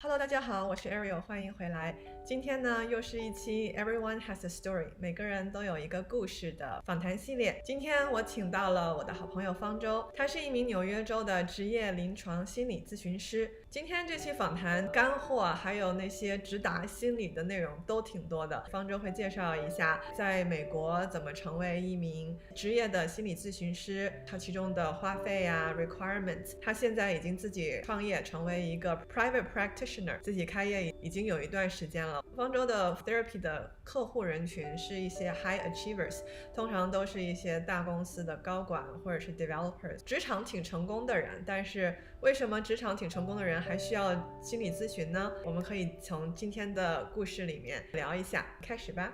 Hello，大家好，我是 Ariel，欢迎回来。今天呢，又是一期 Everyone Has a Story，每个人都有一个故事的访谈系列。今天我请到了我的好朋友方舟，他是一名纽约州的职业临床心理咨询师。今天这期访谈干货还有那些直达心理的内容都挺多的。方舟会介绍一下在美国怎么成为一名职业的心理咨询师，他其中的花费啊 requirements。他现在已经自己创业，成为一个 private practitioner， 自己开业已经有一段时间了。方舟的 therapy 的客户人群是一些 high achievers， 通常都是一些大公司的高管或者是 developers， 职场挺成功的人。但是为什么职场挺成功的人还需要心理咨询呢？我们可以从今天的故事里面聊一下，开始吧。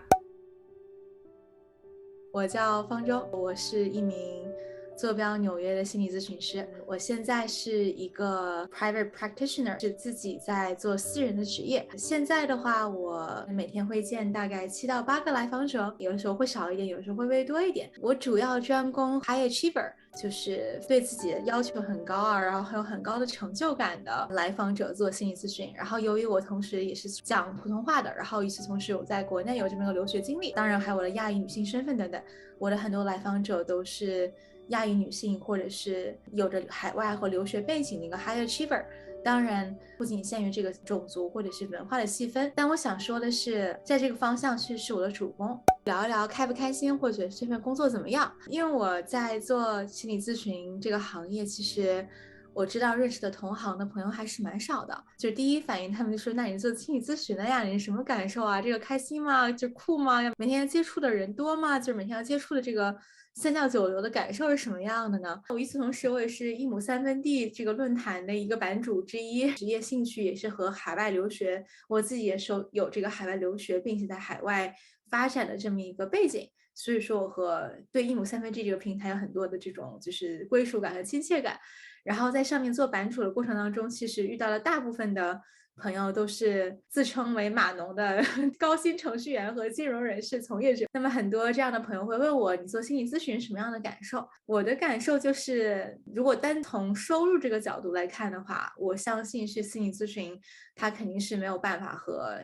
我叫方舟，我是一名坐标纽约的心理咨询师。我现在是一个 private practitioner， 是自己在做私人的职业。现在的话，我每天会见大概7到8个来访者，有的时候会少一点，有的时候会微多一点。我主要专攻 high achiever， 就是对自己的要求很高啊，然后还有很高的成就感的来访者做心理咨询。然后由于我同时也是讲普通话的，然后与此同时我在国内有这么一个留学经历，当然还有我的亚裔女性身份等等。我的很多来访者都是亚裔女性，或者是有着海外和留学背景的一个 high achiever。当然不仅限于这个种族或者是文化的细分，但我想说的是，在这个方向其实是我的主攻。聊一聊开不开心，或者这份工作怎么样？因为我在做心理咨询这个行业，其实我知道认识的同行的朋友还是蛮少的。就是第一反应，他们就说：“那你做心理咨询的呀，你什么感受啊？这个开心吗？就酷吗？每天接触的人多吗？就是每天要接触的这个三教九流的感受是什么样的呢？”与此同时，我也是一亩三分地这个论坛的一个版主之一，职业兴趣也是和海外留学，我自己也是有这个海外留学，并且在海外发展的这么一个背景。所以说，我和对一亩三分地这个平台有很多的这种就是归属感和亲切感。然后在上面做版主的过程当中，其实遇到了大部分的朋友都是自称为码农的高薪程序员和金融人士从业者。那么很多这样的朋友会问我，你做心理咨询什么样的感受？我的感受就是，如果单从收入这个角度来看的话，我相信是心理咨询，它肯定是没有办法和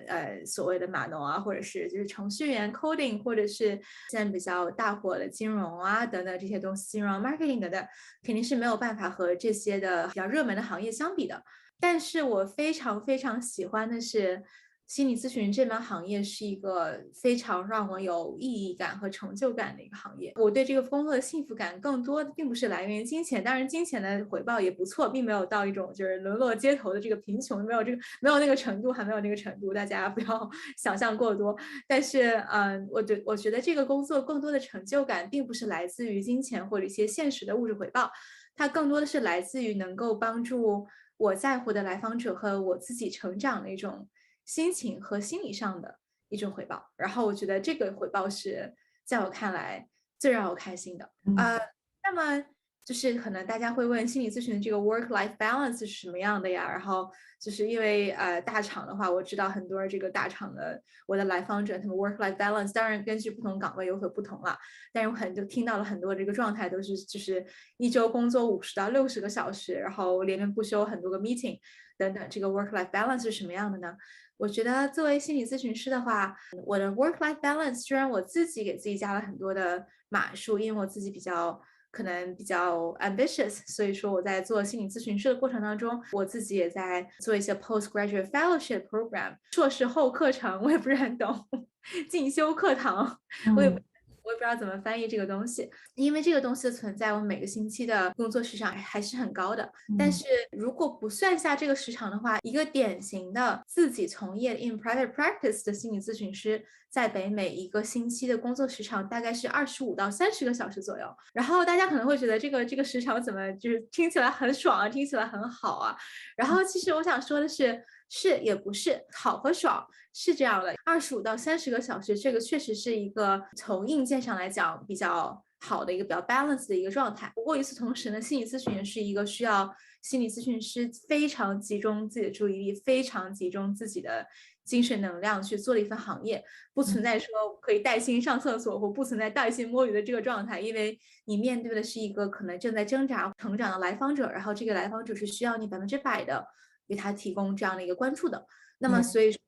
所谓的码农啊，或者是就是程序员 coding， 或者是现在比较大火的金融啊等等这些东西，金融 marketing 等等，肯定是没有办法和这些的比较热门的行业相比的。但是我非常非常喜欢的是，心理咨询这门行业是一个非常让我有意义感和成就感的一个行业。我对这个工作的幸福感更多的并不是来源于金钱，当然金钱的回报也不错，并没有到一种就是沦落街头的这个贫穷，没有那个程度，还没有那个程度，大家不要想象过多。但是，我觉得这个工作更多的成就感并不是来自于金钱或者一些现实的物质回报，它更多的是来自于能够帮助我在乎的来访者和我自己成长的一种心情和心理上的一种回报。然后我觉得这个回报是在我看来最让我开心的。那么就是可能大家会问，心理咨询的这个 work-life balance 是什么样的呀？然后就是因为大厂的话，我知道很多这个大厂的我的来访者，他们 work-life balance 当然根据不同岗位有所不同了，但是我就听到了很多这个状态都是就是一周工作50到60个小时，然后连绵不休很多个 meeting 等等。这个 work-life balance 是什么样的呢？我觉得作为心理咨询师的话，我的 work-life balance 虽然我自己给自己加了很多的码数，因为我自己可能比较 ambitious， 所以说我在做心理咨询师的过程当中，我自己也在做一些 postgraduate fellowship program 硕士后课程，我也不是很懂进修课堂，我也不知道怎么翻译这个东西，因为这个东西的存在，我每个星期的工作时长还是很高的。但是如果不算下这个时长的话，一个典型的自己从业 in private practice 的心理咨询师，在北美一个星期的工作时长大概是25到30个小时左右。然后大家可能会觉得这个时长怎么就是听起来很爽啊，听起来很好啊。然后其实我想说的是，是也不是，好和爽是这样的。25到30个小时，这个确实是一个从硬件上来讲比较好的一个比较 balance 的一个状态。不过与此同时呢，心理咨询是一个需要心理咨询师非常集中自己的注意力，非常集中自己的精神能量去做的一份行业，不存在说可以带薪上厕所或不存在带薪摸鱼的这个状态，因为你面对的是一个可能正在挣扎成长的来访者，然后这个来访者是需要你100%的给他提供这样的一个关注的。那么所以说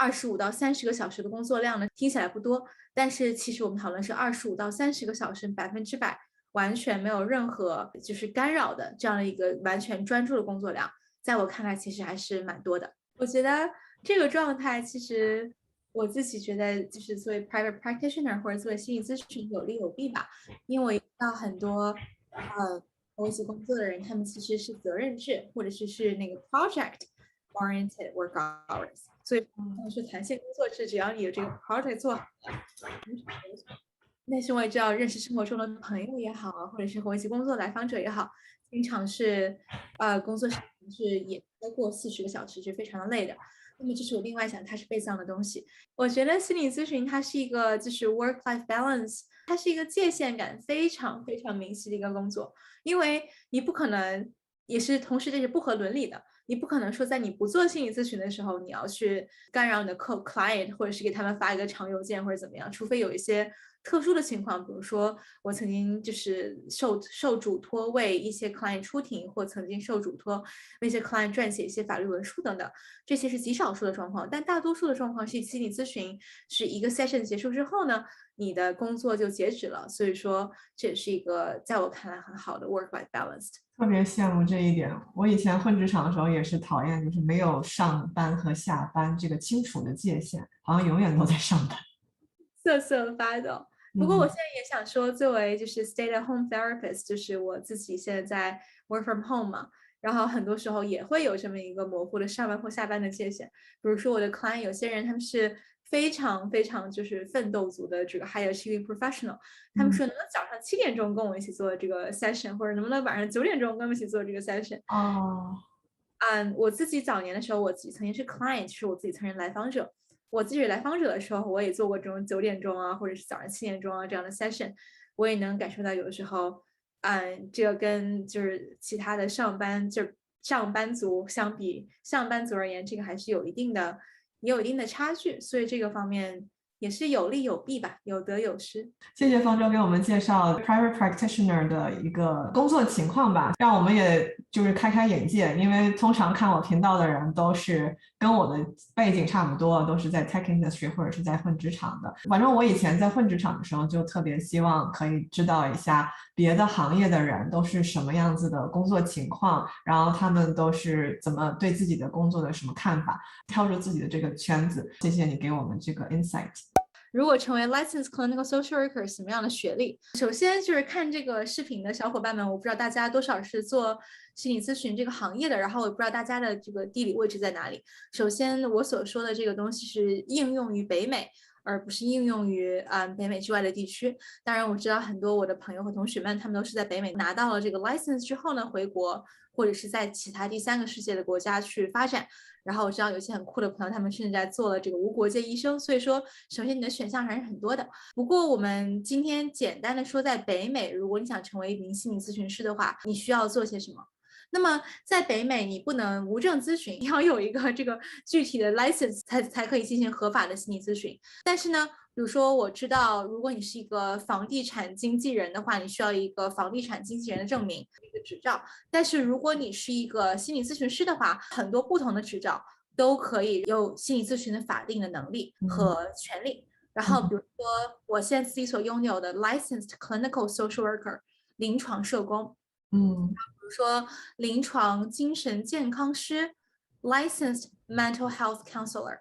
25到30个小时的工作量呢，听起来不多，但是其实我们讨论是25到30个小时100%完全没有任何就是干扰的这样的一个完全专注的工作量，在我看来其实还是蛮多的。我觉得这个状态其实我自己觉得就是作为 private practitioner 或者作为心理咨询有利有弊吧，因为我遇到很多和我一起工作的人，他们其实是责任制或者是那个 project oriented work hours， 所以他们是弹性工作制，只要你有这个 project 做好。但是我也知道，认识生活中的朋友也好，或者是和我一起工作来访者也好，经常是，工作时长是也超过40个小时，就非常的累的。那么这是我另外想，它是背上的东西。我觉得心理咨询它是一个就是 work-life balance，它是一个界限感非常非常明晰的一个工作，因为你不可能，也是同时这是不合伦理的。你不可能说在你不做心理咨询的时候，你要去干扰你的client，或者是给他们发一个长邮件或者怎么样，除非有一些特殊的情况，比如说我曾经就是受嘱托为一些 client 出庭，或曾经受嘱托为一些 client 撰写一些法律文书等等，这些是极少数的状况，但大多数的状况是心理咨询是一个 session 结束之后呢，你的工作就截止了，所以说这也是一个在我看来很好的 work-life balance。特别羡慕这一点。我以前混职场的时候也是讨厌，就是没有上班和下班这个清楚的界限，好像永远都在上班，瑟瑟发抖。不过我现在也想说，作为就是 stay at home therapist，就是我自己现在在 work from home 嘛，然后很多时候也会有这么一个模糊的上班或下班的界限。比如说我的 client， 有些人他们是非常非常就是奋斗族的这个 high achieving professional， 他们说能不能早上7点钟跟我一起做这个 session， 或者能不能晚上9点钟跟我们一起做这个 session。我自己早年的时候，我自己曾经是 client， 是我自己曾经来访者。我自己来访者的时候，我也做过这种9点钟啊，或者是早上7点钟啊这样的 session， 我也能感受到有的时候，这个跟就是其他的上班族相比，上班族而言，这个还是也有一定的差距，所以这个方面也是有利有弊吧，有得有失。谢谢方舟给我们介绍 private practitioner 的一个工作情况吧，让我们也就是开开眼界。因为通常看我频道的人都是跟我的背景差不多，都是在 tech industry 或者是在混职场的。反正我以前在混职场的时候，就特别希望可以知道一下别的行业的人都是什么样子的工作情况，然后他们都是怎么对自己的工作的什么看法，跳出自己的这个圈子。谢谢你给我们这个 insight。如果成为 licensed clinical social worker， 什么样的学历？首先就是看这个视频的小伙伴们，我不知道大家多少是做心理咨询这个行业的，然后我也不知道大家的这个地理位置在哪里。首先我所说的这个东西是应用于北美，而不是应用于北美之外的地区。当然我知道很多我的朋友和同学们，他们都是在北美拿到了这个 license 之后呢，回国或者是在其他第3个世界的国家去发展。然后我知道有些很酷的朋友，他们甚至在做了这个无国界医生。所以说，首先你的选项还是很多的。不过我们今天简单的说，在北美，如果你想成为一名心理咨询师的话，你需要做些什么？那么在北美，你不能无证咨询，要有一个这个具体的 license 才可以进行合法的心理咨询。但是呢，比如说我知道，如果你是一个房地产经纪人的话，你需要一个房地产经纪人的证明，一个执照。但是如果你是一个心理咨询师的话，很多不同的执照都可以有心理咨询的法定的能力和权利。然后比如说我现在自己所拥有的 licensed clinical social worker 临床社工，比如说临床精神健康师 licensed mental health counselor，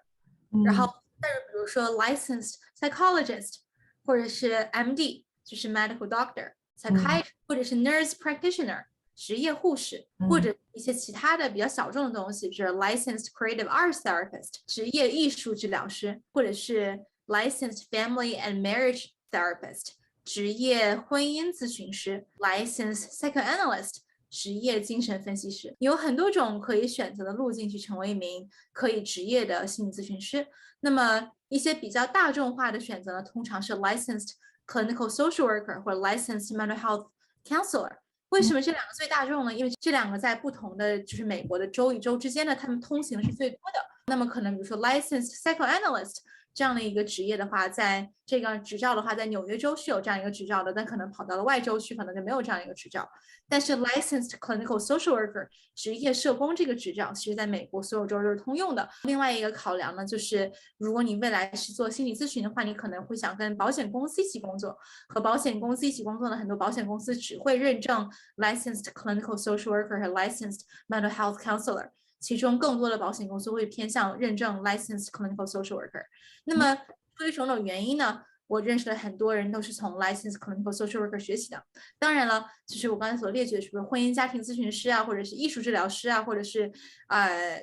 然后再比如说 licensed psychologist 或者是 MD 就是 medical doctor psychiatrist，或者是 nurse practitioner 职业护士，或者一些其他的比较小众的东西，就是 licensed creative arts therapist 职业艺术治疗师，或者是 licensed family and marriage therapist 职业婚姻咨询师 licensed psychoanalyst 职业精神分析师。有很多种可以选择的路径去成为一名可以职业的心理咨询师。那么一些比较大众化的选择呢，通常是 licensed clinical social worker 或者 licensed mental health counselor。为什么这两个最大众呢？因为这两个在不同的就是美国的州与州之间呢，他们通行是最多的。那么可能比如说 licensed psychoanalyst 这样的一个职业的话，在这个执照的话，在纽约州是有这样一个执照的，但可能跑到了外州去，可能就没有这样一个执照。但是 licensed clinical social worker 职业社工这个执照，其实在美国所有州都是通用的。另外一个考量呢，就是如果你未来是做心理咨询的话，你可能会想跟保险公司一起工作。和保险公司一起工作呢，很多保险公司只会认证 licensed clinical social worker 和 licensed mental health counselor。其中更多的保险公司会偏向认证 licensed clinical social worker。那么出于种种原因呢，我认识的很多人都是从 licensed clinical social worker 学习的。当然了，就是我刚才所列举的，是不是婚姻家庭咨询师啊，或者是艺术治疗师啊，或者是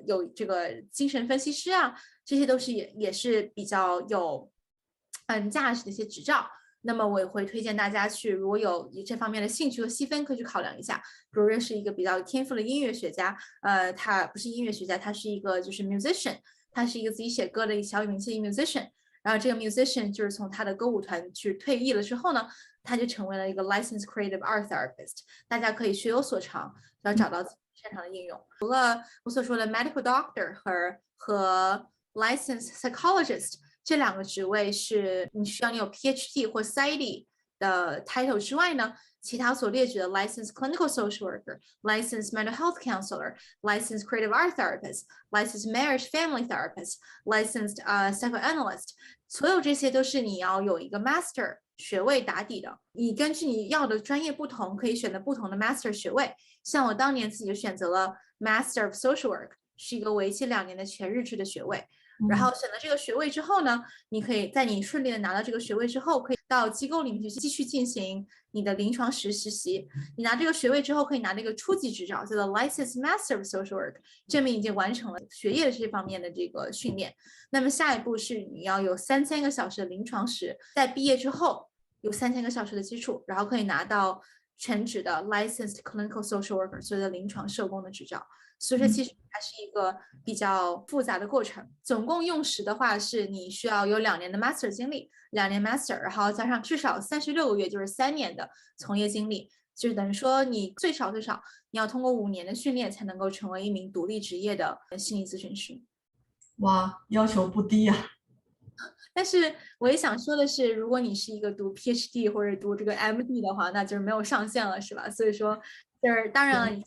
有这个精神分析师啊，这些都是也是比较有价值的一些执照。那么我也会推荐大家去，如果有这方面的兴趣和细分，可以去考量一下。比如认识一个比较有天赋的音乐学家，他不是音乐学家，他是一个就是 musician， 他是一个自己写歌的小有名气的 musician。然后这个 musician 就是从他的歌舞团去退役了之后呢，他就成为了一个 licensed creative art therapist。大家可以学有所长，要找到自己擅长的应用。除了我所说的 medical doctor 和 licensed psychologist。这两个职位是你需要你有 PhD 或 PsyD 的 title 之外呢，其他所列举的 licensed clinical social worker、licensed mental health counselor、licensed creative art therapist、licensed marriage family therapist、licensed psychoanalyst， 所有这些都是你要有一个 master 学位打底的。你根据你要的专业不同，可以选择不同的 master 学位。像我当年自己就选择了 Master of Social Work， 是一个为期2年的全日制的学位。然后选择这个学位之后呢，你可以在你顺利的拿到这个学位之后，可以到机构里面去继续进行你的临床实习。你拿这个学位之后，可以拿那个初级执照，叫做 Licensed Master of Social Work， 证明已经完成了学业这方面的这个训练。那么下一步是你要有3000个小时的临床实，在毕业之后有3000个小时的基础，然后可以拿到全职的 Licensed Clinical Social Worker， 所谓的临床社工的执照。所以说其实还是一个比较复杂的过程。总共用时的话是你需要有2年的 master 经历，2年 master， 然后加上至少36个月，就是3年的从业经历，就是等于说你最少你要通过5年的训练才能够成为一名独立职业的心理咨询师。哇，要求不低呀。但是我也想说的是，如果你是一个读 PhD 或者读这个 MD 的话，那就是没有上限了，是吧？所以说就是当然了，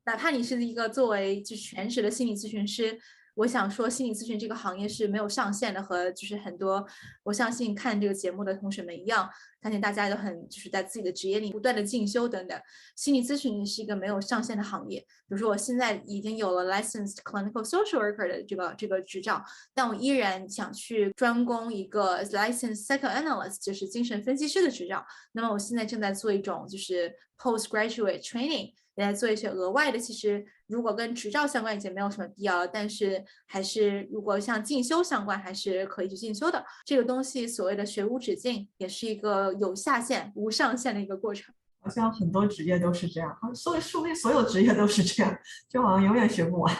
哪怕你是一个作为就是全职的心理咨询师，我想说心理咨询这个行业是没有上限的，和就是很多我相信看这个节目的同学们一样，相信大家都很就是在自己的职业里不断的进修等等。心理咨询是一个没有上限的行业，比如说我现在已经有了 licensed clinical social worker 的这个执照，但我依然想去专攻一个 licensed psychoanalyst， 就是精神分析师的执照。那么我现在正在做一种就是 postgraduate training，来做一些额外的，其实如果跟执照相关已经没有什么必要了，但是还是如果像进修相关还是可以去进修的。这个东西所谓的学无止境，也是一个有下限无上限的一个过程。好像很多职业都是这样，说不定所有职业都是这样，就好像永远学不完。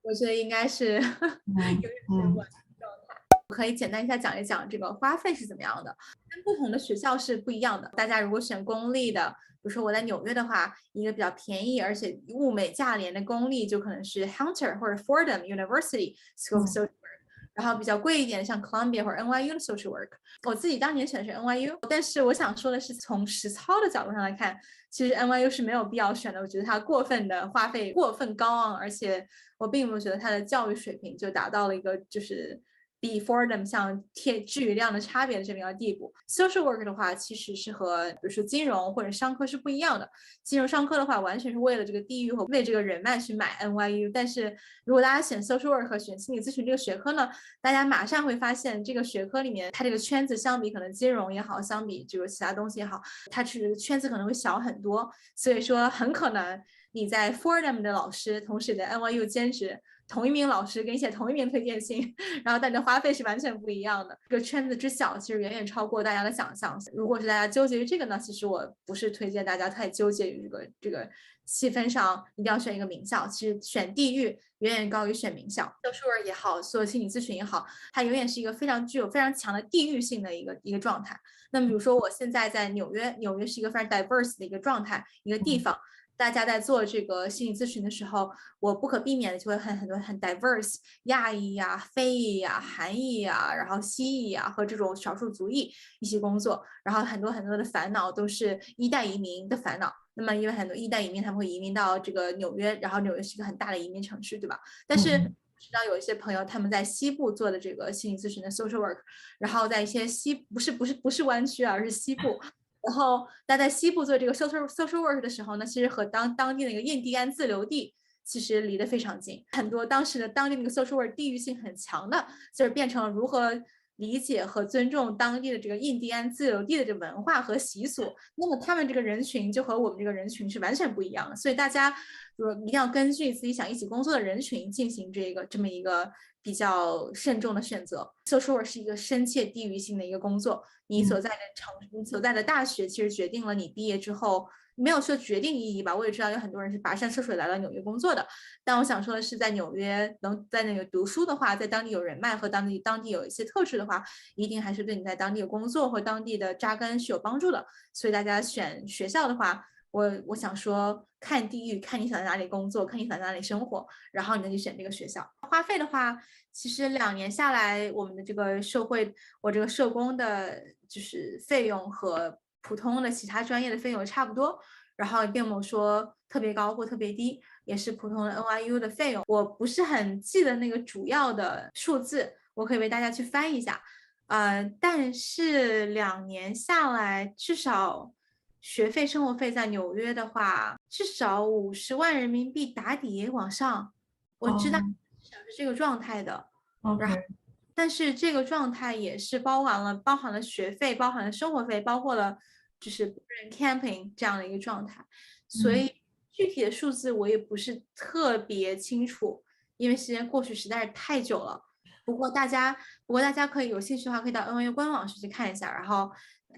我觉得应该是永远学不完的状态。可以简单一下讲一讲这个花费是怎么样的，跟不同的学校是不一样的。大家如果选公立的，比如说我在纽约的话，一个比较便宜而且物美价廉的公立就可能是 Hunter 或者 Fordham University School of Social Work，然后比较贵一点的像 Columbia 或者 NYU 的 Social Work。我自己当年选的是 NYU， 但是我想说的是，从实操的角度上来看，其实 NYU 是没有必要选的。我觉得它过分的花费过分高昂，而且我并没有觉得它的教育水平就达到了一个就是比 Fordham 像质与量的差别的这么一个地步。Social work 的话，其实是和比如说金融或者商科是不一样的。金融商科的话，完全是为了这个地域和为这个人脉去买 NYU。但是如果大家选 Social work 和选心理咨询这个学科呢，大家马上会发现这个学科里面，它这个圈子相比可能金融也好，相比这个其他东西也好，它是圈子可能会小很多。所以说很可能你在 Fordham 的老师，同时在 NYU 兼职。同一名老师给你写同一名推荐信，然后但你的花费是完全不一样的。这个圈子之小，其实远远超过大家的想象。如果是大家纠结于这个呢，其实我不是推荐大家太纠结于这个细分上一定要选一个名校。其实选地域远远高于选名校。social work 也好，做心理咨询也好，它永远是一个具有非常强的地域性的一个状态。那么比如说我现在在纽约，纽约是一个非常 diverse 的一个状态，一个地方。大家在做这个心理咨询的时候，我不可避免的就会很多很 diverse， 亚裔呀、非裔呀、韩裔呀，然后西裔呀和这种少数族裔一起工作，然后很多的烦恼都是一代移民的烦恼。那么因为很多一代移民他们会移民到这个纽约，然后纽约是一个很大的移民城市，对吧？但是知道有一些朋友他们在西部做的这个心理咨询的 social work， 然后在一些不是湾区啊，而是西部。然后大家在西部做这个 social work 的时候呢，其实和当地那个印第安自留地其实离得非常近，很多当时的当地那个 social work 地域性很强的，就是变成了如何理解和尊重当地的这个印第安自留地的这文化和习俗。那么他们这个人群就和我们这个人群是完全不一样的，所以大家一定要根据自己想一起工作的人群进行这么一个比较慎重的选择。social work 是一个深切地域性的一个工作，你所在的你所在的大学其实决定了你毕业之后，没有说决定意义吧，我也知道有很多人是跋山涉水来到纽约工作的，但我想说的是，在纽约能在那个读书的话，在当地有人脉和当地有一些特质的话，一定还是对你在当地的工作或当地的扎根是有帮助的。所以大家选学校的话，我想说，看地域，看你想在哪里工作，看你想在哪里生活，然后你再去选这个学校。花费的话，其实2年下来，我们的这个我这个社工的就是费用和普通的其他专业的费用差不多，然后并没有说特别高或特别低，也是普通的 NYU 的费用。我不是很记得那个主要的数字，我可以为大家去翻一下。但是2年下来，至少学费、生活费在纽约的话，至少50万人民币打底往上，我知道至少是这个状态的。然后，但是这个状态也是包含了学费，包含了生活费，包括了就是 camping 这样的一个状态。所以具体的数字我也不是特别清楚，因为时间过去实在是太久了。不过大家可以有兴趣的话，可以到 NYU 官网去看一下。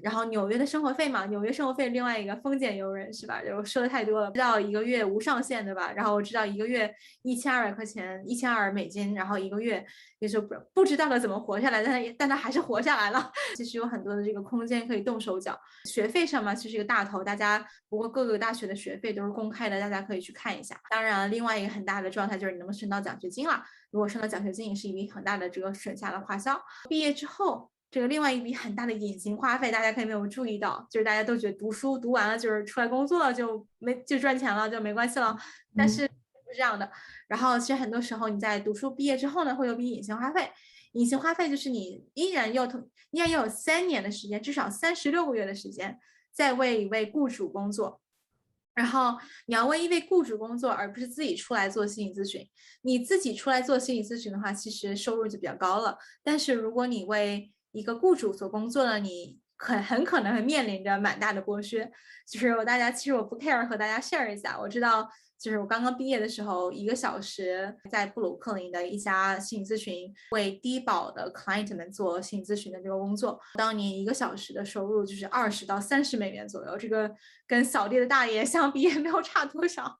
然后纽约的生活费嘛，纽约生活费另外一个丰俭由人是吧？就说的太多了，知道一个月无上限对吧？然后我知道一个月1200块钱，1200美金，然后一个月也就不知道他怎么活下来，但他还是活下来了。其实有很多的这个空间可以动手脚。学费上嘛，其实一个大头，不过各个大学的学费都是公开的，大家可以去看一下。当然，另外一个很大的状态就是你能不能升到奖学金了。如果升到奖学金，也是一笔很大的这个省下的花销。毕业之后，这个另外一笔很大的隐形花费，大家可以没有注意到，就是大家都觉得读书读完了就是出来工作了就赚钱了就没关系了，但是不是这样的。然后其实很多时候你在读书毕业之后呢，会有笔隐形花费。隐形花费就是你依然要有3年的时间，至少36个月的时间，在为一位雇主工作。然后你要为一位雇主工作，而不是自己出来做心理咨询。你自己出来做心理咨询的话，其实收入就比较高了。但是如果你为一个雇主所工作呢，你很可能会面临着蛮大的剥削。就是其实我不 care 和大家 share 一下，我知道。就是我刚刚毕业的时候，1个小时在布鲁克林的一家心理咨询为低保的 client 们做心理咨询的这个工作，当年1个小时的收入就是20到30美元左右，这个跟扫地的大爷相比也没有差多少。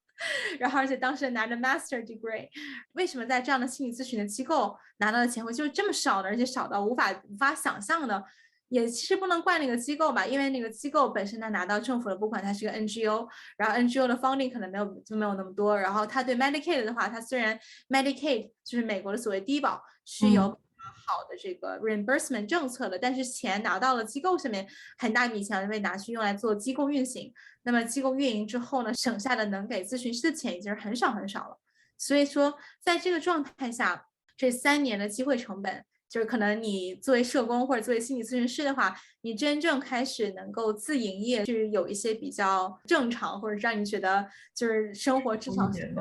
然后而且当时拿着 master degree， 为什么在这样的心理咨询的机构拿到的钱会就是这么少的，而且少到无法想象的？也其实不能怪那个机构吧，因为那个机构本身它拿到政府的拨款，它是个 NGO， 然后 NGO 的 funding 可能没有那么多，然后它对 Medicaid 的话，它虽然 Medicaid 就是美国的所谓低保是有好的这个 reimbursement 政策的，但是钱拿到了机构上面，很大一笔钱被拿去用来做机构运行。那么机构运营之后呢，省下的能给咨询师的钱已经是很少很少了。所以说，在这个状态下，这3年的机会成本。就是可能你作为社工或者作为心理咨询师的话，你真正开始能够自营业，就是有一些比较正常或者让你觉得就是生活至少是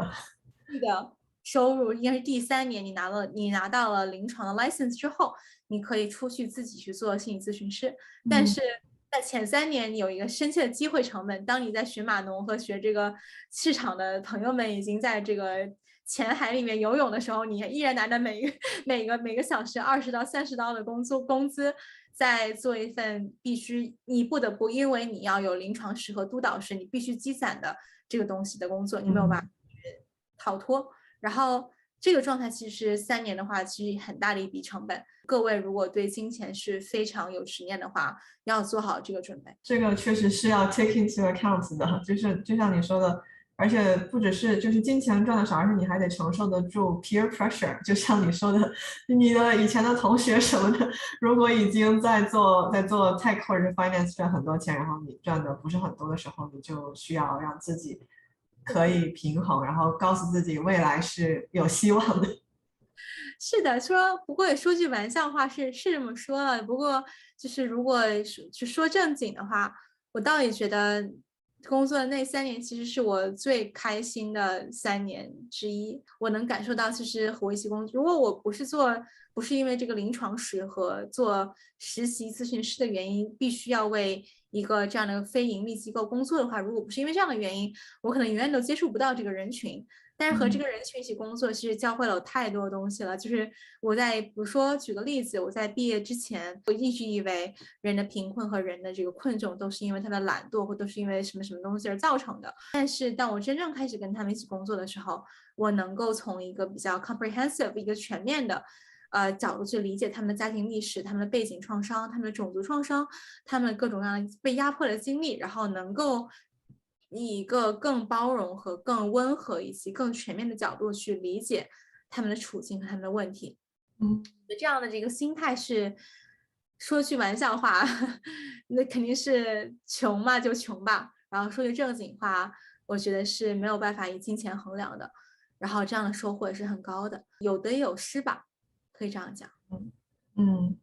的收入，应该是第3年你拿到了临床的 license 之后，你可以出去自己去做心理咨询师。但是在前3年，你有一个深切的机会成本。当你在学码农和学这个市场的朋友们已经在这个钱海里面游泳的时候，你依然拿着每个小时20到30刀的工资，在做一份你不得不因为你要有临床师和督导师，你必须积攒的这个东西的工作，你没有办法逃脱。然后这个状态其实3年的话，其实很大的一笔成本。各位如果对金钱是非常有执念的话，要做好这个准备。这个确实是要 take into account 的，就是就像你说的，而且不只是就是金钱赚的少，而且你还得承受得住 peer pressure，就像你说的，你的以前的同学什么的，如果已经在做 tech 或者是 finance 赚很多钱，然后你赚的不是很多的时候，你就需要让自己可以平衡，然后告诉自己未来是有希望的。是的，不过也说句玩笑话，是这么说了。不过就是如果说正经的话，我倒也觉得工作的那3年其实是我最开心的3年之一。我能感受到，其实和我一起工作，如果我不是因为这个临床实和做实习咨询师的原因，必须要为一个这样的非盈利机构工作的话，如果不是因为这样的原因，我可能永远都接触不到这个人群。但是和这个人群一起工作，其实教会了我太多东西了。就是比如说举个例子，我在毕业之前，我一直以为人的贫困和人的这个困窘都是因为他的懒惰，或都是因为什么什么东西而造成的。但是当我真正开始跟他们一起工作的时候，我能够从一个比较 comprehensive、一个全面的角度去理解他们的家庭历史、他们的背景创伤、他们的种族创伤、他们各种各样被压迫的经历，然后能够以一个更包容和更温和以及更全面的角度去理解他们的处境和他们的问题。嗯这样的这个心态是，说句玩笑话，那肯定是穷嘛就穷吧。然后说句正经话，我觉得是没有办法以金钱衡量的。然后这样的收获也是很高的，有得有失吧，可以这样讲。嗯。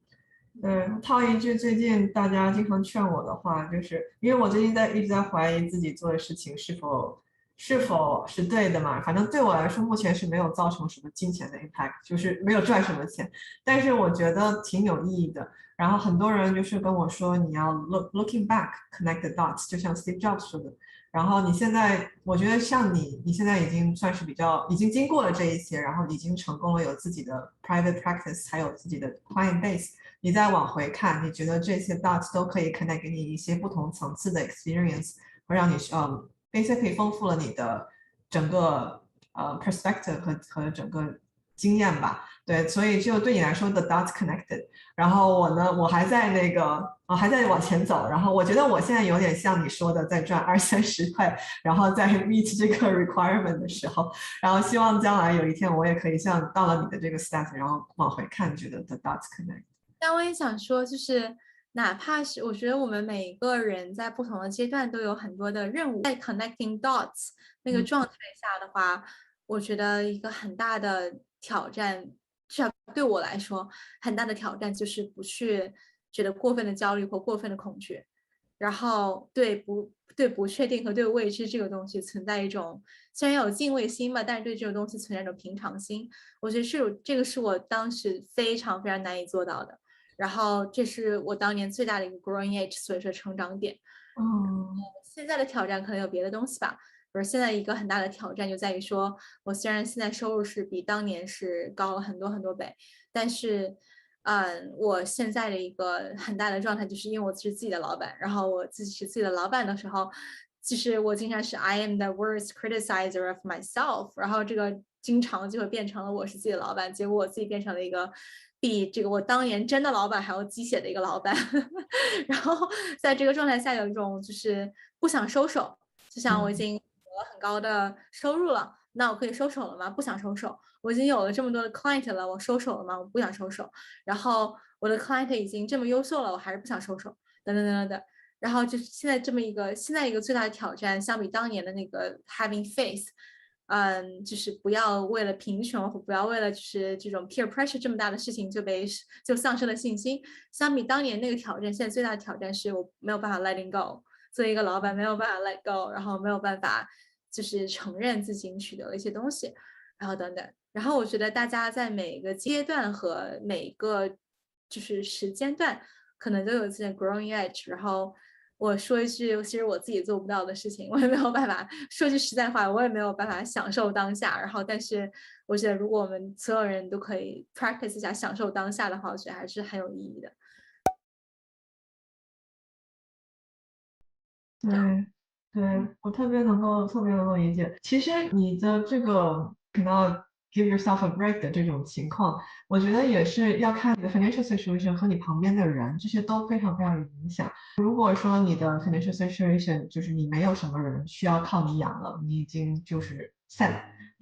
对，套一句最近大家经常劝我的话，就是因为我最近一直在怀疑自己做的事情是否是对的嘛。反正对我来说，目前是没有造成什么金钱的 impact，就是没有赚什么钱，但是我觉得挺有意义的。然后很多人就是跟我说，你要 looking back connect the dots，就像 Steve Jobs 说的。然后你现在，我觉得像你现在已经算是已经经过了这一些，然后已经成功了，有自己的 private practice，还有自己的 client base。你再往回看，你觉得这些 dots 都可以 connect 给你一些不同层次的 experience，会让你basically 丰富了你的整个perspective 和整个经验吧。对，所以就对你来说的 dots connected。然后我呢，我还在还在往前走。然后我觉得我现在有点像你说的，在赚20-30块，然后在 meet 这个 requirement 的时候，然后希望将来有一天我也可以像到了你的这个 stat，然后往回看，觉得 the dots connect。但我也想说，就是哪怕是我觉得我们每一个人在不同的阶段都有很多的任务，在 connecting dots 那个嗯状态下的话，我觉得一个很大的挑战，至少对我来说，很大的挑战就是不去觉得过分的焦虑或过分的恐惧，然后对不确定和对未知这个东西存在一种虽然有敬畏心吧，但是对这个东西存在一种平常心。我觉得这个是我当时非常非常难以做到的。然后这是我当年最大的一个 growing age，所以说成长点。嗯现在的挑战可能有别的东西吧，比如现在一个很大的挑战就在于说，我虽然现在收入是比当年是高了很多很多倍，但是，我现在的一个很大的状态就是因为我是自己的老板，然后我自己是自己的老板的时候，其实我经常是 I am the worst criticizer of myself，然后这个经常就会变成了我是自己的老板，结果我自己变成了一个比这个我当年真的老板还要鸡血的一个老板，然后在这个状态下有一种就是不想收手，就像我已嗯经有了很高的收入了，那我可以收手了吗？不想收手。我已经有了这么多的 client 了，我收手了吗？我不想收手。然后我的 client 已经这么优秀了，我还是不想收手，等等等等等。然后就是现在一个最大的挑战，相比当年的那个 having faith，就是不要为了贫穷，不要为了就是这种 peer pressure 这么大的事情就丧失了信心。相比当年那个挑战，现在最大的挑战是我没有办法 letting go，作为一个老板没有办法 let go，然后没有办法就是承认自己取得了一些东西，然后等等。然后我觉得大家在每个阶段和每个就是时间段，可能都有自己的 growing edge。然后我说一句，其实我自己做不到的事情，我也没有办法说句实在话，我也没有办法享受当下。然后，但是我觉得，如果我们所有人都可以 practice 一下享受当下的话，我觉得还是很有意义的。对对，我特别能够理解。其实你的这个频道 give yourself a break 的这种情况，我觉得也是要看你的 financial situation 和你旁边的人，这些都非常非常有影响。如果说你的 financial situation 就是你没有什么人需要靠你养了，你已经就是 set，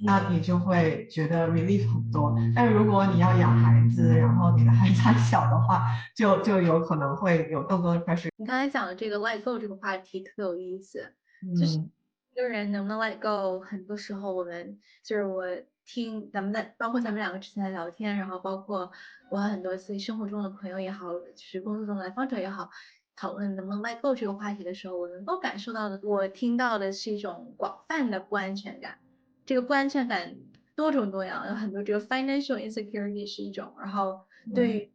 那你就会觉得 relief 很多。但如果你要养孩子，然后你的孩子还小的话，就有可能会有更多的 pressure。你刚才讲的这个 let go 这个话题特有意思，就是嗯一个人能不能 let go，很多时候我们就是我听咱们的，包括咱们两个之前的聊天，然后包括我很多自己生活中的朋友也好，就是工作中的来访者也好，讨论能不能 let go 这个话题的时候，我能够感受到的，我听到的是一种广泛的不安全感。这个不安全感多种多样，有很多这个 financial insecurity 是一种，然后对于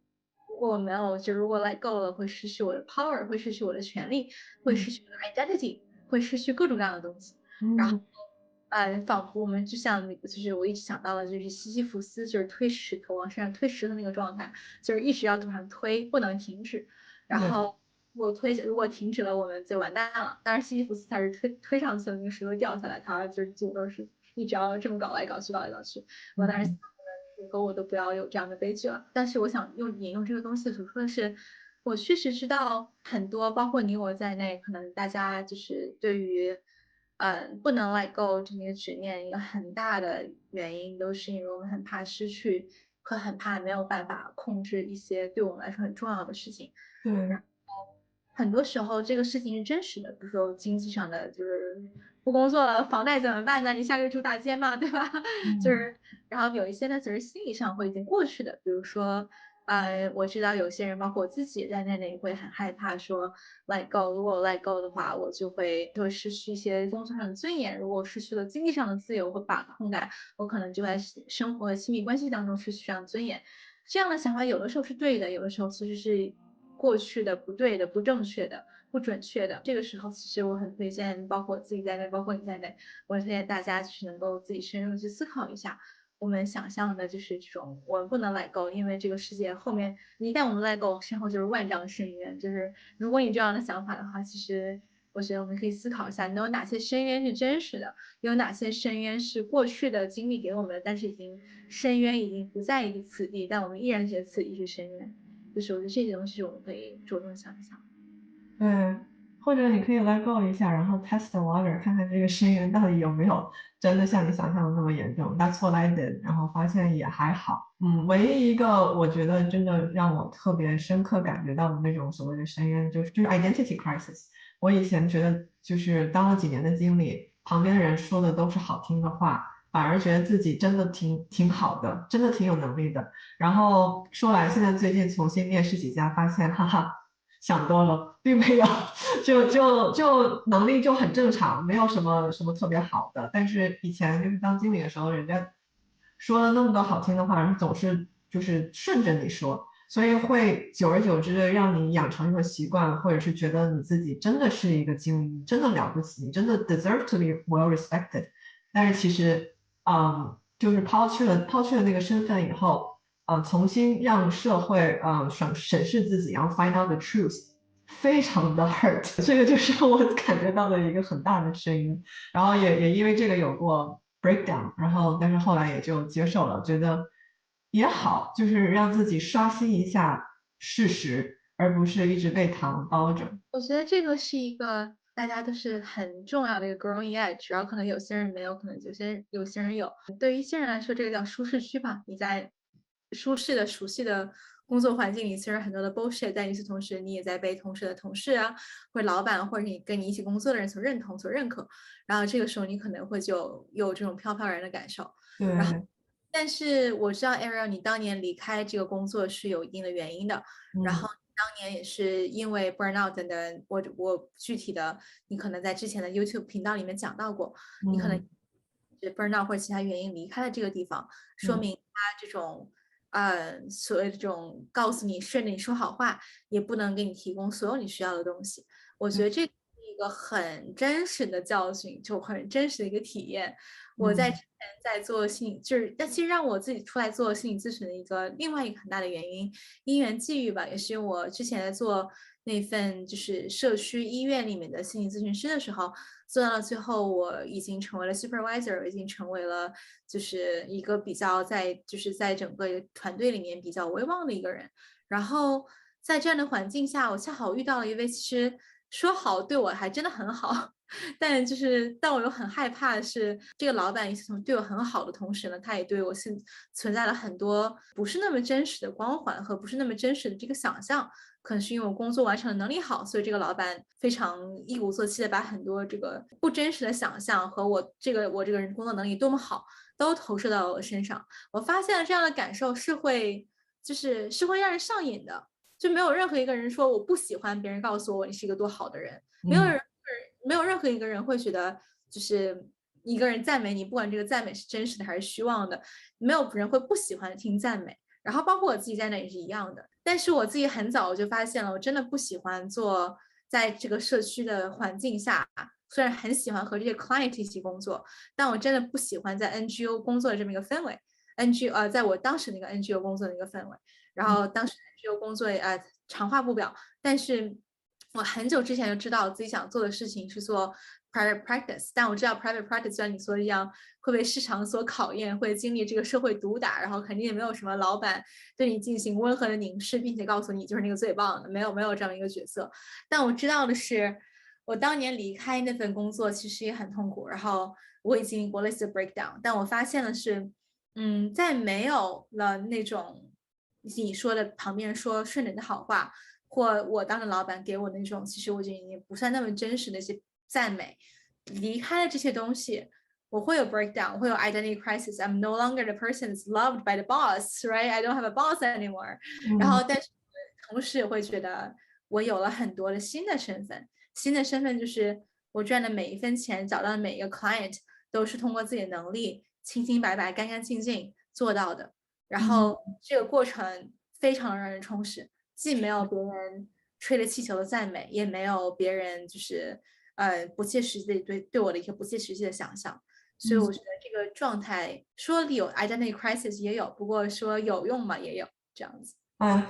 如果我没有就如果 let go 了，会失去我的 power，会失去我的权利，会失去我的 identity，会失去各种各样的东西。然后，嗯仿佛我们就像那个，就是我一直想到了，就是西西弗斯就是推石头往身上推石头那个状态，就是一直要往上推，不能停止。然对后如果停止了，我们就完蛋了。当然，西西弗斯他是推上去了，那个石头掉下来，他就是基本都是一直要这么搞来搞去，搞来搞去。我当时想，以后我都不要有这样的悲剧了。但是我想引用这个东西所说的是，我确实知道很多，包括你我在内，可能大家就是对于不能 let go 这个执念，一个很大的原因都是因为我们很怕失去，和很怕没有办法控制一些对我们来说很重要的事情。对很多时候这个事情是真实的，比如说经济上的，就是不工作了，房贷怎么办呢？你下个月住大街嘛，对吧？就嗯是，然后有一些呢，只是心理上会已经过去的，比如说，我知道有些人，包括我自己在内会很害怕说 let go，如果 let go 的话，我就会失去一些工作上的尊严，如果失去了经济上的自由和把控感，我可能就在生活和亲密关系当中失去这样的尊严。这样的想法有的时候是对的，有的时候其实是过去的、不对的、不正确的、不准确的。这个时候，其实我很推荐，包括我自己在内，包括你在内，我推荐大家就是能够自己深入去思考一下。我们想象的就是这种，我们不能 let go，因为这个世界后面一旦我们 let go，身后就是万丈深渊。就是如果你这样的想法的话，其实我觉得我们可以思考一下，你有哪些深渊是真实的，有哪些深渊是过去的经历给我们的，但是深渊已经不在于此地，但我们依然觉得此地是深渊。就是我觉得这些东西我们可以着重想一想。对，或者你可以 let go 一下，然后 test the water，看看这个深渊到底有没有真的像你想象的那么严重。That's what I did，然后发现也还好。唯一一个我觉得真的让我特别深刻感觉到的那种所谓的深渊，就是 identity crisis。我以前觉得就是当了几年的经理，旁边的人说的都是好听的话，反而觉得自己真的挺好的，真的挺有能力的。然后说来，现在最近重新面试几家，发现哈哈，想多了，并没有，就能力就很正常，没有什么特别好的。但是以前就是当经理的时候，人家说了那么多好听的话，然后总是就是顺着你说，所以会久而久之的让你养成一个习惯，或者是觉得你自己真的是一个精英，真的了不起，你真的 deserve to be well respected。但是其实，就是抛去了那个身份以后。重新让社会审视自己，然后 find out the truth，非常的 hurt，这个就是我感觉到的一个很大的声音。然后也因为这个有过 breakdown，然后但是后来也就接受了，觉得也好，就是让自己刷新一下事实，而不是一直被糖包着。我觉得这个是一个大家都是很重要的一个 growing edge，然后可能有些人没有，可能有些人有。对于一些人来说，这个叫舒适区吧。你在舒适的、熟悉的工作环境里，虽然很多的 bullshit，但与此同时，你也在被同事的同事啊，或者老板，或者你跟你一起工作的人所认同、所认可。然后这个时候，你可能会就有这种飘飘然的感受。然后，对，但是我知道 Ariel，你当年离开这个工作是有一定的原因的。然嗯后当年也是因为 burnout 等等，我具体的，你可能在之前的 YouTube 频道里面讲到过，你可能嗯是 burnout 或者其他原因离开了这个地方，说嗯明他这种所谓的这种告诉你顺着你说好话，也不能给你提供所有你需要的东西。我觉得这是一个很真实的教训，就很真实的一个体验。我在之嗯前在做心理，就是但其实让我自己出来做心理咨询的另外一个很大的原因，因缘际遇吧，也是我之前在做那份就是社区医院里面的心理咨询师的时候，做到了最后，我已经成为了 supervisor， 已经成为了就是一个比较在整个团队里面比较威望的一个人。然后在这样的环境下，我恰好遇到了一位其实说好对我还真的很好，但我又很害怕的是，这个老板对我很好的同时呢，他也对我存在了很多不是那么真实的光环和不是那么真实的这个想象。可能是因为我工作完成的能力好，所以这个老板非常一鼓作气的把很多这个不真实的想象和我这个人工作能力多么好都投射到了我身上。我发现了这样的感受是会让人上瘾的。就没有任何一个人说我不喜欢别人告诉我你是一个多好的人，没有任何一个人会觉得就是一个人赞美你，不管这个赞美是真实的还是虚妄的，没有人会不喜欢听赞美。然后包括我自己在内也是一样的。但是我自己很早我就发现了，我真的不喜欢做在这个社区的环境下，虽然很喜欢和这些 client 一起工作，但我真的不喜欢在 NGO 工作的这么一个氛围。在我当时那个 NGO 工作的一个氛围，然后当时 NGO 工作长话不表，但是我很久之前就知道自己想做的事情是做 private practice， 但我知道 private practice 像你说的一样会被市场所考验，会经历这个社会毒打，然后肯定也没有什么老板对你进行温和的凝视，并且告诉你就是那个最棒的，没有这样一个角色。但我知道的是，我当年离开那份工作其实也很痛苦，然后我已经过了一次 breakdown， 但我发现的是，在没有了那种你说的旁边说顺着你的好话，或我当的老板给我那种其实我觉得已经不算那么真实的一些赞美，离开了这些东西，我会有 breakdown， 我会有 identity crisis。I'm no longer the person that's loved by the boss, right? I don't have a boss anymore。然后，但是同时也会觉得我有了很多的新的身份，新的身份就是我赚的每一分钱，找到的每一个 client 都是通过自己的能力清清白白、干干净净做到的。然后这个过程非常让人充实，既没有别人吹着气球的赞美，也没有别人就是不切实际的对我的一个不切实际的想象。所以我觉得这个状态说有 identity crisis 也有，不过说有用嘛也有这样子。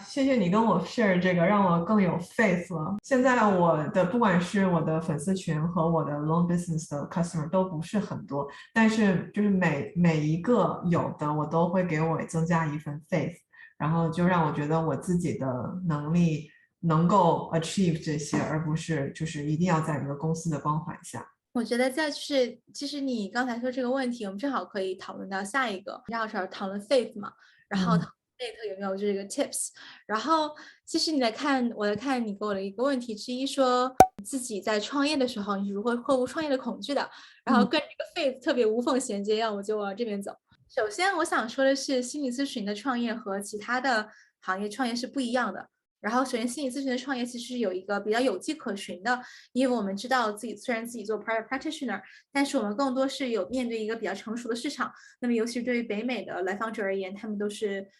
谢谢你跟我 share 这个，让我更有 faith 了。现在我的不管是我的粉丝群和我的 long business 的 customer 都不是很多，但是就是每一个有的我都会给我增加一份 faith，然后就让我觉得我自己的能力能够 achieve 这些，而不是就是一定要在这个公司的光环下。我觉得其实你刚才说这个问题，我们正好可以讨论到下一个，正好讨论 faith 嘛，然后Nate 有没有这个 tips？然后其实我在看你给我的一个问题之一，说自己在创业的时候，你是如何克服创业的恐惧的？然后跟这个 faith 特别无缝衔接，要么就往这边走。首先，我想说的是，心理咨询的创业和其他的行业创业是不一样的。然后，首先，心理咨询的创业其实有一个比较有迹可循的，因为我们知道虽然自己做 private practitioner，但是我们更多是有面对一个比较成熟的市场。那么，尤其对于北美的来访者而言，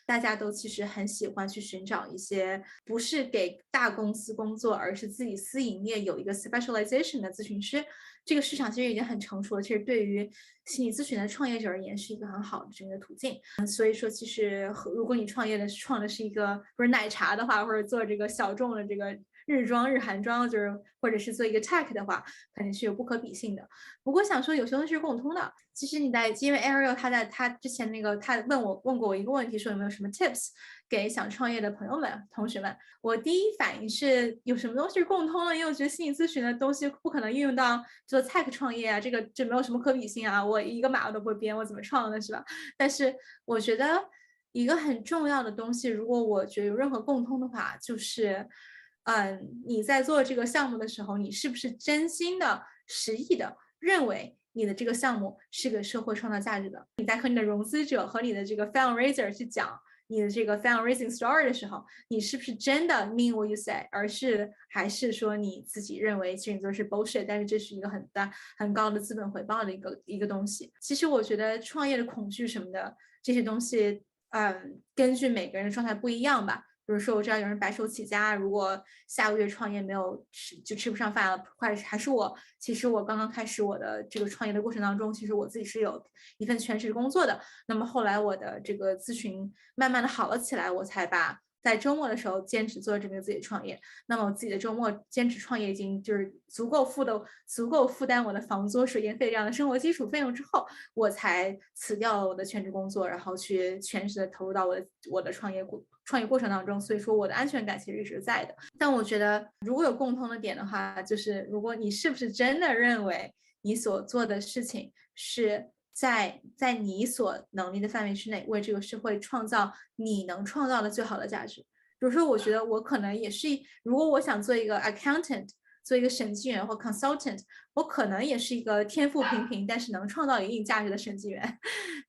大家都其实很喜欢去寻找一些不是给大公司工作，而是自己私营业有一个 specialization 的咨询师。这个市场其实已经很成熟了，其实对于心理咨询的创业者而言是一个很好的这个途径。所以说，其实如果你创的是一个不是奶茶的话，或者做这个小众的这个日韩妆，或者是做一个 tech 的话，肯定是有不可比性的。不过想说有些东西是共通的。其实因为 Ariel 他之前他问过我一个问题，说有没有什么 tips 给想创业的朋友们同学们。我第一反应是有什么东西是共通的，因为我觉得心理咨询的东西不可能运用到做 tech 创业啊，这没有什么可比性啊，我一个码我都不会编，我怎么创的是吧？但是我觉得一个很重要的东西，如果我觉得有任何共通的话，就是你在做这个项目的时候，你是不是真心的实意的认为你的这个项目是给社会创造价值的？你在和你的融资者和你的这个 fundraiser 去讲你的这个 fundraising story 的时候，你是不是真的 mean what you say， 还是说你自己认为其实你做的是 bullshit， 但是这是一个很高的资本回报的一个东西。其实我觉得创业的恐惧什么的这些东西，根据每个人的状态不一样吧。比如说我知道有人白手起家，如果下个月创业没有吃不上饭了，还是我。其实我刚刚开始我的这个创业的过程当中，其实我自己是有一份全职工作的。那么后来我的这个咨询慢慢的好了起来，我才把在周末的时候兼职做这个自己创业。那么我自己的周末兼职创业已经就是足够负担我的房租、水电费这样的生活基础费用之后，我才辞掉了我的全职工作，然后去全职的投入到我的创业过程当中。所以说我的安全感其实一直在的。但我觉得如果有共同的点的话，就是如果你是不是真的认为你所做的事情是在你所能力的范围之内，为这个社会创造你能创造的最好的价值。比如说我觉得我可能也是，如果我想做一个 accountant， 做一个审计员或 consultant， 我可能也是一个天赋平平但是能创造一定价值的审计员。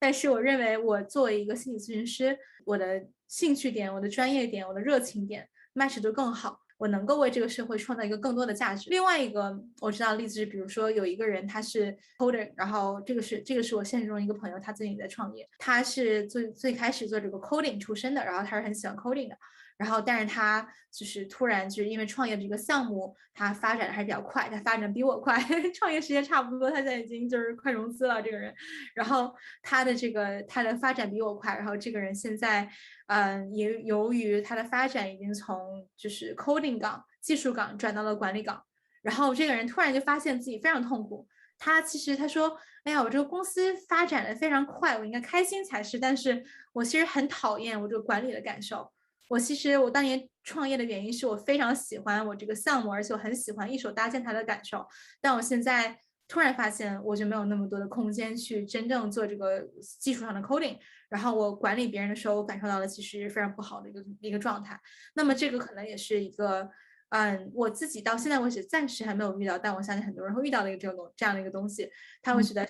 但是我认为我作为一个心理咨询师，我的兴趣点、我的专业点、我的热情点 match 得更好，我能够为这个社会创造一个更多的价值。另外一个我知道的例子是，比如说有一个人他是 coder， 然后这个是我现实中一个朋友，他最近在创业，他是最开始做这个 coding 出身的，然后他是很喜欢 coding 的。然后，但是他就是突然就是因为创业的这个项目，他发展的还是比较快，他发展比我快，创业时间差不多，他现在已经就是快融资了这个人。然后他的发展比我快，然后这个人现在，也由于他的发展已经从就是 coding 岗、技术岗转到了管理岗，然后这个人突然就发现自己非常痛苦。他说，哎呀，我这个公司发展的非常快，我应该开心才是，但是我其实很讨厌我这个管理的感受。我当年创业的原因是我非常喜欢我这个项目，而且我很喜欢一手搭建它的感受。但我现在突然发现，我就没有那么多的空间去真正做这个技术上的 coding。然后我管理别人的时候，我感受到了其实非常不好的一个状态。那么这个可能也是一个，我自己到现在为止暂时还没有遇到，但我相信很多人会遇到的这样的一个东西。他会觉得，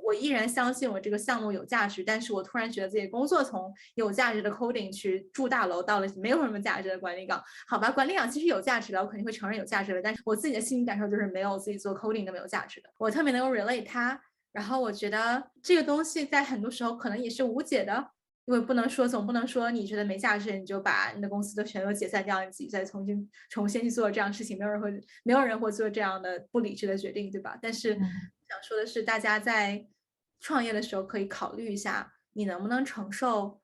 我依然相信我这个项目有价值，但是我突然觉得自己工作从有价值的 coding 去住大楼，到了没有什么价值的管理岗。好吧，管理岗其实有价值的，我肯定会承认有价值的，但是我自己的心理感受就是没有自己做 coding 那么有价值的。我特别能够 relate 它，然后我觉得这个东西在很多时候可能也是无解的。因为总不能说你觉得没价值，你就把你的公司都全都解散掉，你自己再重新去做这样的事情，没有人会做这样的不理智的决定，对吧？但是想说的是，大家在创业的时候可以考虑一下，你能不能承受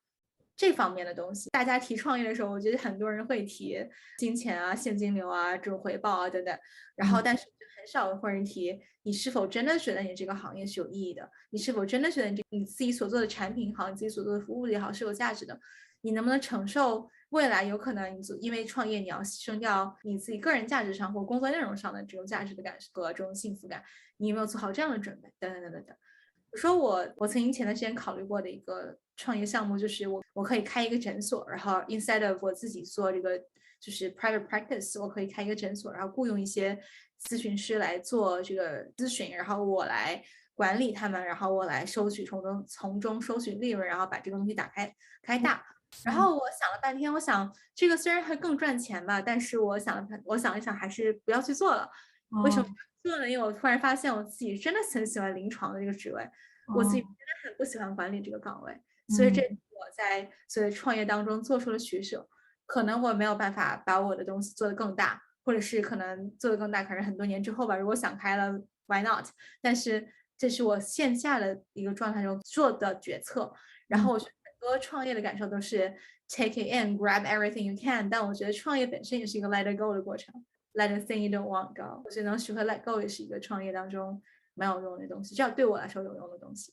这方面的东西。大家提创业的时候，我觉得很多人会提金钱啊、现金流啊、这种回报啊等等，然后但是很少会人提你是否真的觉得你这个行业是有意义的，你是否真的觉得你自己所做的产品好，你自己所做的服务也好是有价值的，你能不能承受未来有可能因为创业你要牺牲掉你自己个人价值上或工作内容上的这种价值的感受和这种幸福感，你有没有做好这样的准备？等等等等等。比如说我曾经前段时间考虑过的一个创业项目，就是我可以开一个诊所，然后 instead of 我自己做这个就是 private practice， 我可以开一个诊所，然后雇佣一些咨询师来做这个咨询，然后我来管理他们，然后我来从中收取利润，然后把这个东西开大。然后我想了半天，我想这个虽然会更赚钱吧，但是我想一想，还是不要去做了。为什么不做呢？因为我突然发现我自己真的很喜欢临床的这个职位，我自己真的很不喜欢管理这个岗位，所以这是我在所谓创业当中做出了取舍。可能我没有办法把我的东西做得更大，或者是可能做得更大，可能很多年之后吧，如果想开了 ，why not？但是这是我线下的一个状态中做的决策。然后我觉得很多创业的感受都是 take it in, grab everything you can，但我觉得創業本身也是一個 let it go 的過程。Let the thing you don't want go， 我觉得能学会 let go 也是一个创业当中蛮有用的东西，这样对我来说有用的东西。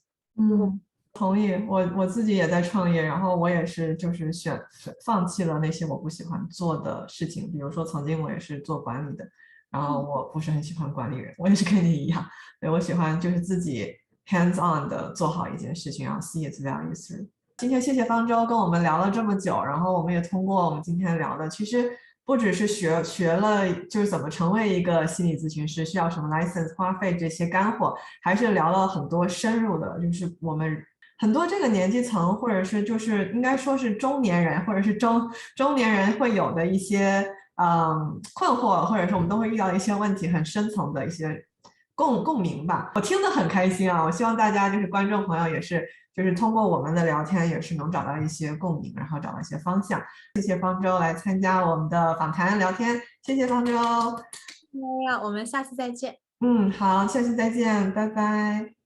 同意。我自己也在创业，然后我也是就是放弃了那些我不喜欢做的事情，比如说曾经我也是做管理的，然后我不是很喜欢管理人，我也是跟你一样，对，我喜欢就是自己 hands on 的做好一件事情，然后 see it value through。今天谢谢方舟跟我们聊了这么久，然后我们也通过我们今天聊的，其实不只是学了就是怎么成为一个心理咨询师，需要什么 license 花费这些干货，还是聊了很多深入的，就是我们很多这个年纪层，或者是就是应该说是中年人，或者是中年人会有的一些困惑，或者说我们都会遇到一些问题，很深层的一些共鸣吧。我听得很开心啊！我希望大家就是观众朋友也是，就是通过我们的聊天也是能找到一些共鸣，然后找到一些方向。谢谢方舟来参加我们的访谈聊天，谢谢方舟。我们下次再见。好，下次再见，拜拜。